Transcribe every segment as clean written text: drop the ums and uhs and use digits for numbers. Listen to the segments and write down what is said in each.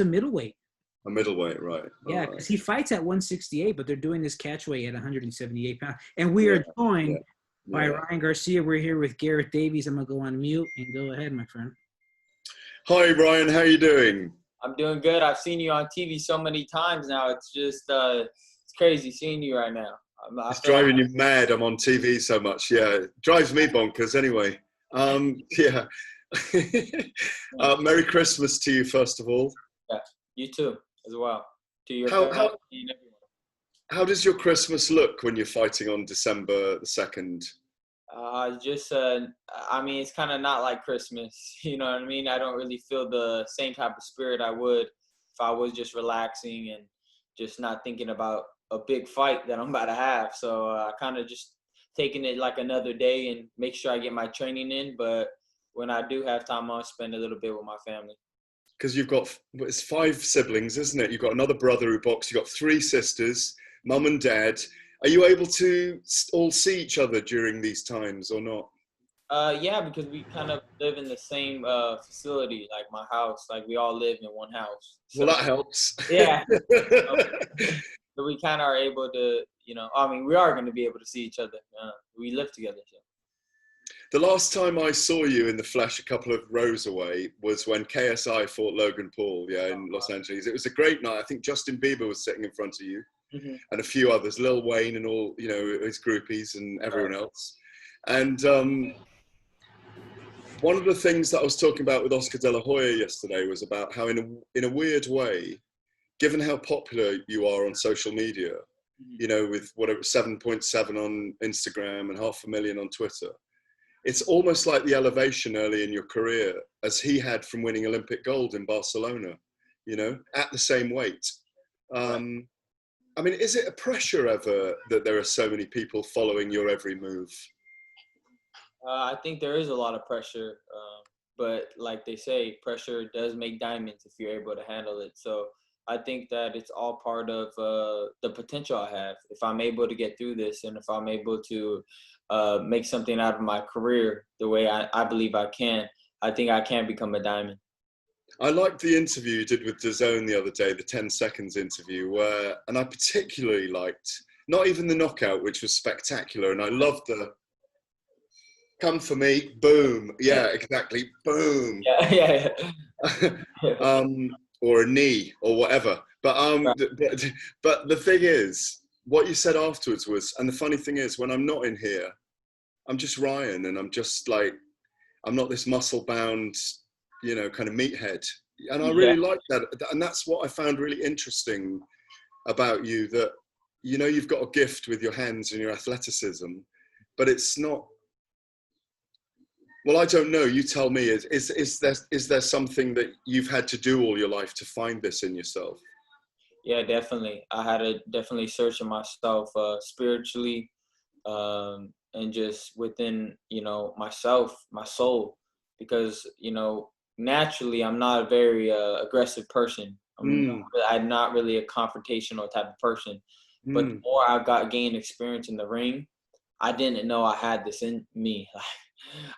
a middleweight. A middleweight, right? Yeah, because he fights at 168, but they're doing this catchweight at 178 pounds. And we are joined by Ryan Garcia. We're here with Garrett Davies. I'm gonna go on mute and go ahead, my friend. Hi, Ryan. How are you doing? I'm doing good. I've seen you on TV so many times now. It's just it's crazy seeing you right now. It's driving you mad. I'm on TV so much. Yeah, it drives me bonkers. Anyway, yeah. Merry Christmas to you, first of all. Yeah, you too, as well. To your family and everyone. How does your Christmas look when you're fighting on December the 2nd? I mean, it's kind of not like Christmas. You know what I mean? I don't really feel the same type of spirit I would if I was just relaxing and just not thinking about a big fight that I'm about to have. So I kind of just taking it like another day and make sure I get my training in. But when I do have time, I'll spend a little bit with my family. Because you've got, it's 5 siblings, isn't it? You've got another brother who boxes. You've got 3 sisters, mum and dad. Are you able to all see each other during these times or not? Yeah, because we kind of live in the same facility, like my house. Like we all live in one house. So, well, that helps. Yeah. So we kind of are able to, we are going to be able to see each other. We live together. So. The last time I saw you in the flesh a couple of rows away was when KSI fought Logan Paul, in Los Angeles. It was a great night. I think Justin Bieber was sitting in front of you. Mm-hmm. And a few others, Lil Wayne and all, his groupies and everyone else. And one of the things that I was talking about with Oscar De La Hoya yesterday was about how in a weird way, given how popular you are on social media, with whatever 7.7 on Instagram and 500,000 on Twitter, it's almost like the elevation early in your career as he had from winning Olympic gold in Barcelona, at the same weight. I mean, is it a pressure ever that there are so many people following your every move? I think there is a lot of pressure, but like they say, pressure does make diamonds if you're able to handle it. So I think that it's all part of the potential I have. If I'm able to get through this and if I'm able to make something out of my career the way I believe I can, I think I can become a diamond. I liked the interview you did with DAZN the other day, the 10 seconds interview, and I particularly liked, not even the knockout, which was spectacular, and I loved the come for me, boom. Yeah, exactly, boom. Yeah. Or a knee or whatever. But the thing is, what you said afterwards was, and the funny thing is, when I'm not in here, I'm just Ryan, and I'm just like, I'm not this muscle-bound, kind of meathead. And I really like that. And that's what I found really interesting about you, that, you've got a gift with your hands and your athleticism, but it's not, well, I don't know. You tell me, is there something that you've had to do all your life to find this in yourself? Yeah, definitely. I had to definitely search in myself spiritually and just within, myself, my soul, because, naturally, I'm not a very aggressive person. I'm not really a confrontational type of person. But the more I gained experience in the ring, I didn't know I had this in me.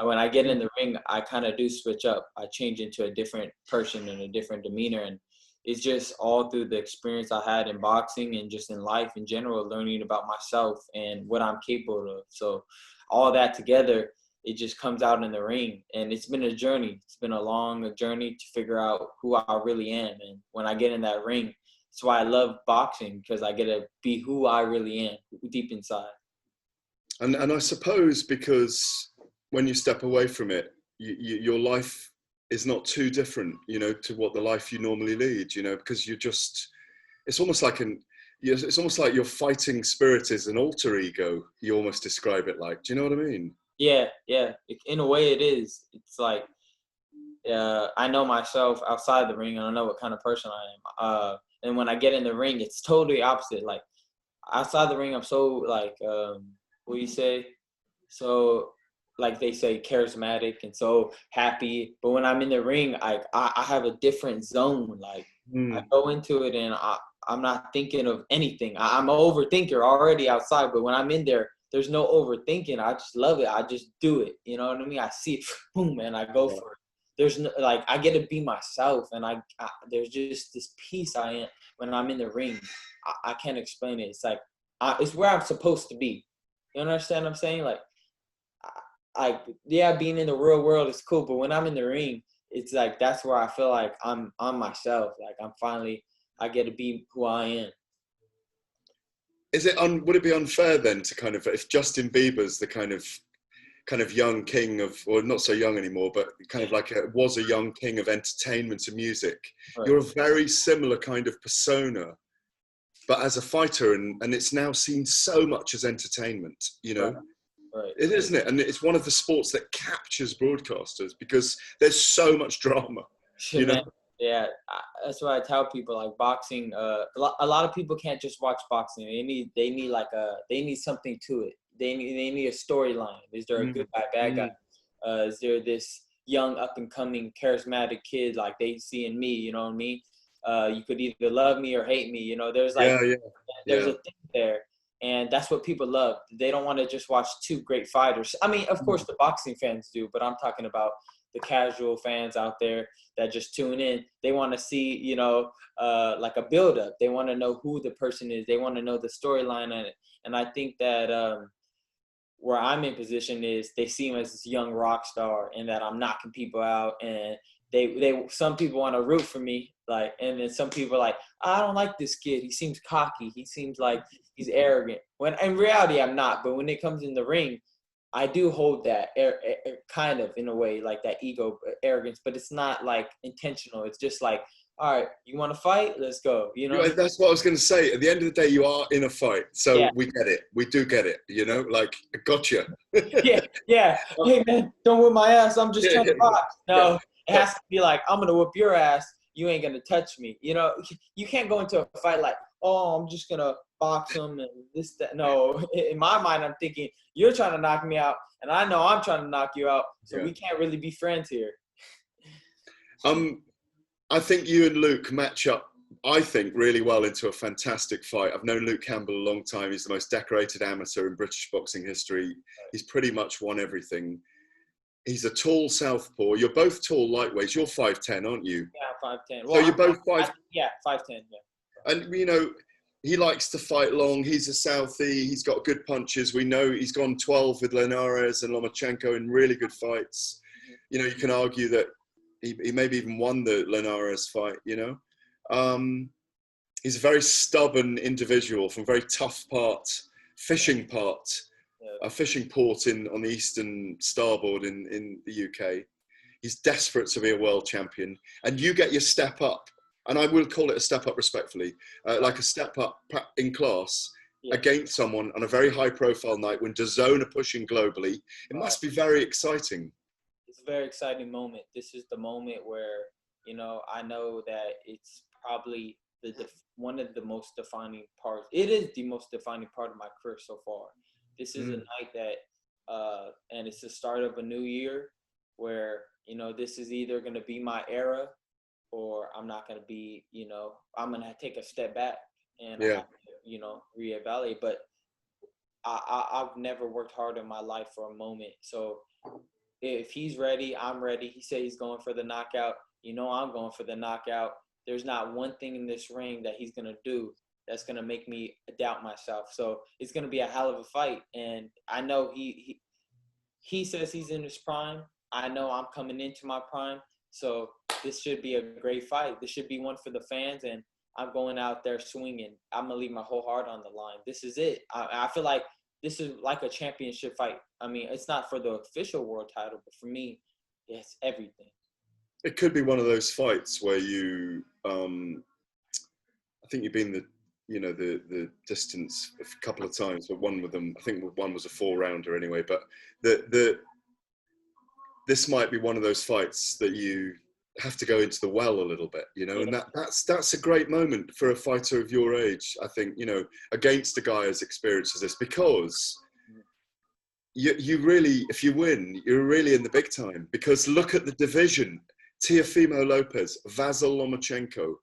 When I get in the ring, I kind of do switch up. I change into a different person and a different demeanor. And it's just all through the experience I had in boxing and just in life in general, learning about myself and what I'm capable of. So all that together, it just comes out in the ring. And it's been a journey. It's been a long journey to figure out who I really am. And when I get in that ring, that's why I love boxing, because I get to be who I really am deep inside. And I suppose because when you step away from it, your life is not too different, to what the life you normally lead, because you're just, it's almost like your fighting spirit is an alter ego. You almost describe it like, do you know what I mean? Yeah. In a way it is. It's like, I know myself outside the ring and I know what kind of person I am. And when I get in the ring, it's totally opposite. Like outside the ring, I'm so like, what do you say? So like they say, charismatic and so happy. But when I'm in the ring, I have a different zone. Like I go into it and I'm not thinking of anything. I'm an overthinker already outside, but when I'm in there, there's no overthinking. I just love it. I just do it. You know what I mean? I see it, boom, and I go for it. there's no, like, I get to be myself, and I there's just this peace I am when I'm in the ring. I can't explain it. It's like it's where I'm supposed to be. You understand what I'm saying? Like, yeah, being in the real world is cool, but when I'm in the ring, it's like that's where I feel like I'm myself. Like I get to be who I am. Would it be unfair then to kind of, if Justin Bieber's the kind of young king of, or not so young anymore, but kind of like was a young king of entertainment and music. Right. You're a very similar kind of persona, but as a fighter, and it's now seen so much as entertainment, you know. Right. It isn't it, and it's one of the sports that captures broadcasters because there's so much drama. You know? Yeah, that's what I tell people. Like boxing, a lot of people can't just watch boxing. They need something to it. They need a storyline. Is there a good guy, bad guy? Is there this young up and coming charismatic kid like they see in me? You know what I mean? You could either love me or hate me. You know, there's like there's a thing there, and that's what people love. They don't want to just watch two great fighters. I mean, of course, the boxing fans do, but I'm talking about the casual fans out there that just tune in. They want to see, you know, like a build-up. They want to know who the person is. They want to know the storyline on it. And I think that where I'm in position is they see him as this young rock star, and that I'm knocking people out. And some people want to root for me, like, and then some people are like, I don't like this kid. He seems cocky. He seems like he's arrogant. When in reality, I'm not. But when it comes in the ring, I do hold that kind of, in a way, like that ego, arrogance, but it's not like intentional. It's just like, all right, you want to fight? Let's go. You know, that's what I was going to say. At the end of the day, you are in a fight, so we get it. We do get it. You know, like, gotcha. yeah. Hey man, don't whip my ass. I'm just trying to box. No, it has to be like, I'm gonna whip your ass. You ain't gonna touch me. You know, you can't go into a fight like, oh, I'm just gonna box him and this, that. No, in my mind, I'm thinking you're trying to knock me out, and I know I'm trying to knock you out. So we can't really be friends here. I think you and Luke match up, I think, really well into a fantastic fight. I've known Luke Campbell a long time. He's the most decorated amateur in British boxing history. He's pretty much won everything. He's a tall southpaw. You're both tall lightweights. You're 5'10", aren't you? Yeah, 5'10". Well, so you're both 5'10". Yeah, 5'10". Yeah. And you know, he likes to fight long. He's a Southie. He's got good punches. We know he's gone 12 with Linares and Lomachenko in really good fights. You know, you can argue that he maybe even won the Linares fight, you know. He's a very stubborn individual from a very tough fishing port on the eastern starboard in the UK. He's desperate to be a world champion. And you get your step up, and I will call it a step up respectfully, like a step up in class against someone on a very high profile night when DAZN are pushing globally. It must be very exciting. It's a very exciting moment. This is the moment where, you know, I know that it's probably one of the most defining parts. It is the most defining part of my career so far. This is a night that, and it's the start of a new year where, you know, this is either going to be my era or I'm not going to be, you know, I'm going to take a step back and, I have to, you know, reevaluate. But I've never worked hard in my life for a moment. So if he's ready, I'm ready. He said he's going for the knockout. You know, I'm going for the knockout. There's not one thing in this ring that he's going to do that's going to make me doubt myself. So it's going to be a hell of a fight. And I know he says he's in his prime. I know I'm coming into my prime. So this should be a great fight. This should be one for the fans. And I'm going out there swinging. I'm going to leave my whole heart on the line. This is it. I feel like this is like a championship fight. I mean, it's not for the official world title, but for me, it's everything. It could be one of those fights where you, I think you've been the distance a couple of times, but one with them, I think one was a 4-rounder anyway, but this might be one of those fights that you have to go into the well a little bit, you know, and that's a great moment for a fighter of your age, I think, you know, against a guy as experienced as this, because you really, if you win, you're really in the big time, because look at the division. Teofimo Lopez, Vasyl Lomachenko,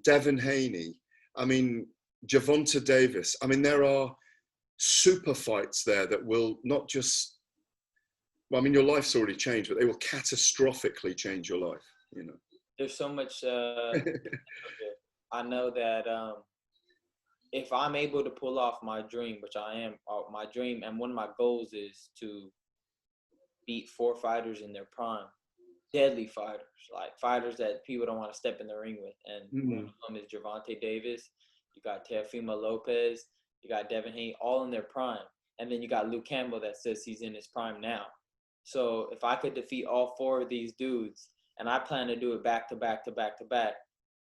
Devin Haney, I mean, Gervonta Davis. I mean, there are super fights there that will not just, I mean, your life's already changed, but they will catastrophically change your life, you know. There's so much. I know that if I'm able to pull off my dream, which I am, my dream, and one of my goals is to beat 4 fighters in their prime, deadly fighters, like fighters that people don't want to step in the ring with. And one of them is Gervonta Davis. You got Teofimo Lopez. You got Devin Haney, all in their prime. And then you got Luke Campbell that says he's in his prime now. So if I could defeat all 4 of these dudes, and I plan to do it back to back to back to back,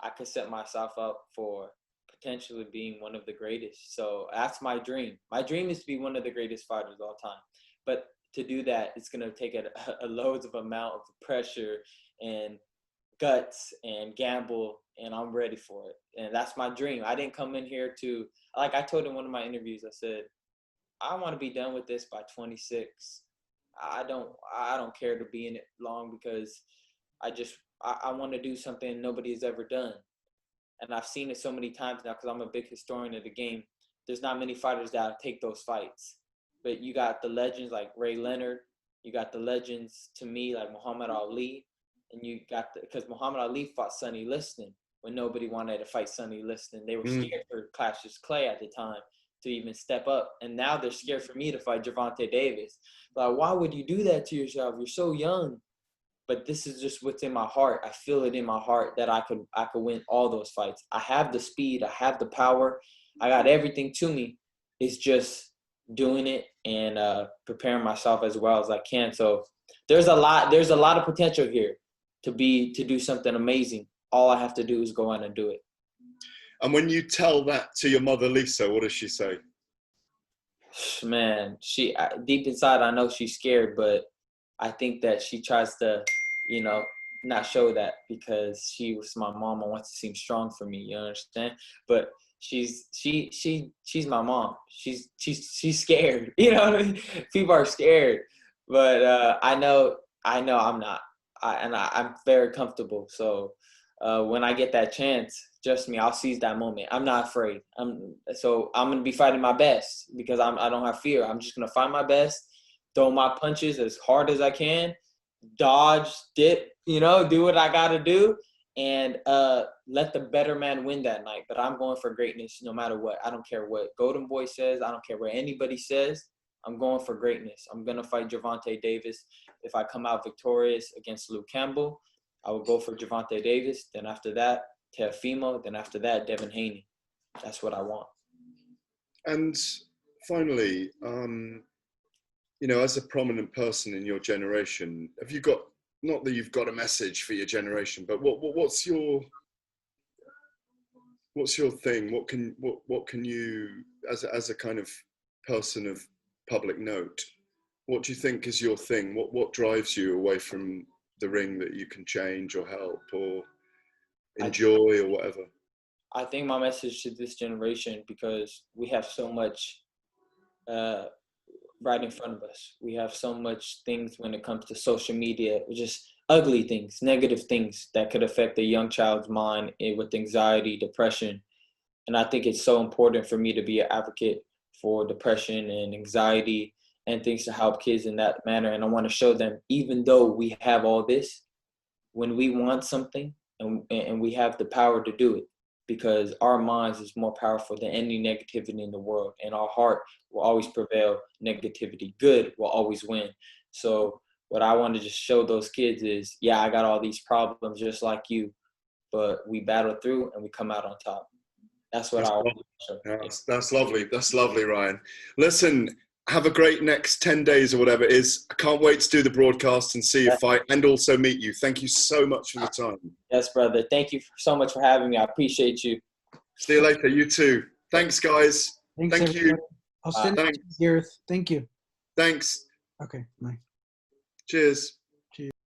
I could set myself up for potentially being one of the greatest. So that's my dream. My dream is to be one of the greatest fighters of all time. But to do that, it's going to take a loads of amount of pressure and guts and gamble, and I'm ready for it. And that's my dream. I didn't come in here to, like I told in one of my interviews, I said, I want to be done with this by 26. I don't care to be in it long, because I want to do something nobody has ever done. And I've seen it so many times now, because I'm a big historian of the game. There's not many fighters that take those fights. But you got the legends like Ray Leonard. You got the legends, to me, like Muhammad Ali. And you got because Muhammad Ali fought Sonny Liston when nobody wanted to fight Sonny Liston. They were scared for Cassius Clay at the time to even step up. And now they're scared for me to fight Gervonta Davis. Like, why would you do that to yourself? You're so young. But this is just what's in my heart. I feel it in my heart that I could win all those fights. I have the speed. I have the power. I got everything to me. It's just doing it and preparing myself as well as I can. So there's a lot of potential here to do something amazing. All I have to do is go out and do it. And when you tell that to your mother, Lisa, what does she say? Man, deep inside, I know she's scared, but I think that she tries to, not show that, because she was my mom and wants to seem strong for me. You understand? But she's my mom. She's scared. You know what I mean? People are scared, but I know I'm not. I'm very comfortable. So when I get that chance, trust me, I'll seize that moment. I'm not afraid. I'm gonna be fighting my best, because I don't have fear. I'm just gonna fight my best, throw my punches as hard as I can, dodge, dip, do what I gotta do, and let the better man win that night. But I'm going for greatness no matter what. I don't care what Golden Boy says. I don't care what anybody says. I'm going for greatness. I'm gonna fight Gervonta Davis. If I come out victorious against Luke Campbell, I will go for Gervonta Davis. Then after that, Teofimo. Then after that, Devin Haney. That's what I want. And finally, as a prominent person in your generation, have you got, not that you've got a message for your generation, but what's your thing? What can you, as a kind of person of public note, what do you think is your thing? What drives you away from the ring that you can change or help or enjoy or whatever? I think my message to this generation, because we have so much right in front of us. We have so much things when it comes to social media, just ugly things, negative things that could affect a young child's mind with anxiety, depression. And I think it's so important for me to be an advocate for depression and anxiety and things to help kids in that manner. And I want to show them, even though we have all this, when we want something and we have the power to do it, because our minds is more powerful than any negativity in the world, and our heart will always prevail negativity. Good will always win. So what I want to just show those kids is, yeah, I got all these problems just like you, but we battle through and we come out on top. That's what I want to show. That's lovely. That's lovely, Ryan. Listen, have a great next 10 days or whatever it is. I can't wait to do the broadcast and see your fight and also meet you. Thank you so much for your time. Yes, brother. Thank you so much for having me. I appreciate you. See you later. You too. Thanks, guys. Thank you. I'll send it to you, Gareth. Thank you. Thanks. Okay, bye. Cheers.